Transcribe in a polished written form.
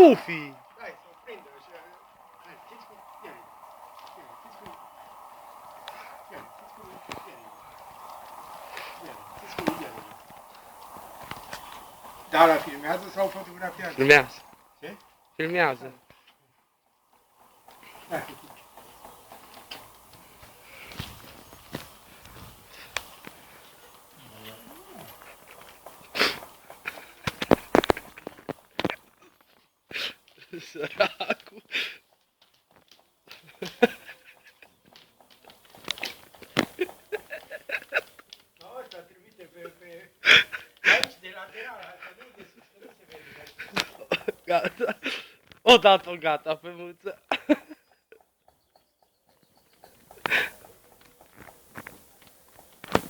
Pufi! Dai, să o prindă și... Hai, fiți cu... Ia, fiți cu... Ia, fiți cu... Fiți cu... Da, la filmează sau fotografiază? Filmează. Ce? Filmează. Da. Săracu. Da, ăsta trimite pe... Aici, de lateral, asta nu de sus, că nu se vede. Gata. O dat-o gata pe mâță.